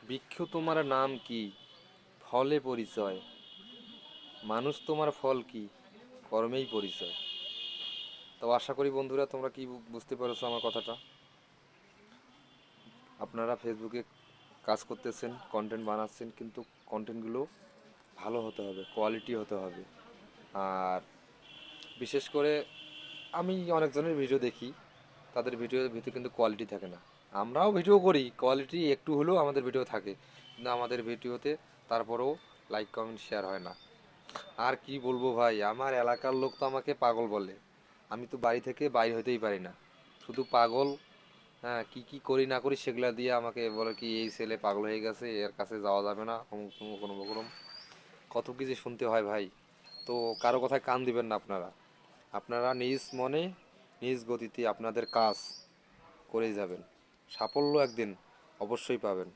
বৃক্ষ তোমার নাম কি? ফলে পরিচয়। মানুষ তোমার ফল কি? কর্মেই পরিচয়। তো আশা করি বন্ধুরা তোমরা কি বুঝতে পেরেছো আমার কথাটা। আপনারা ফেসবুকে কাজ করতেছেন, কন্টেন্ট বানাচ্ছেন, কিন্তু কন্টেন্টগুলো ভালো হতে হবে, কোয়ালিটি হতে হবে। আর বিশেষ করে আমি অনেকজনের ভিডিও দেখি, তাদের ভিডিওর ভিতরে কিন্তু কোয়ালিটি থাকে না। আমরাও ভিডিও করি, কোয়ালিটি একটু হলেও আমাদের ভিডিও থাকে, কিন্তু আমাদের ভিডিওতে তারপরেও লাইক কমেন্ট শেয়ার হয় না। আর কি বলবো ভাই, আমার এলাকার লোক তো আমাকে পাগল বলে। আমি তো বাড়ি থেকে বাইরে হতেই পারি না, শুধু পাগল। হ্যাঁ, কি কি করি না করি সেগুলা দিয়ে আমাকে বলে কি এই ছেলে পাগল হয়ে গেছে, এর কাছে যাওয়া যাবে না, অমুক তমুক কোনো রকম কত কিছু শুনতে হয় ভাই। তো কারো কথায় কান দিবেন না আপনারা। আপনারা নিজ মনে নিজ গতিতে আপনাদের কাজ করেই যাবেন, সাফল্য একদিন অবশ্যই পাবেন।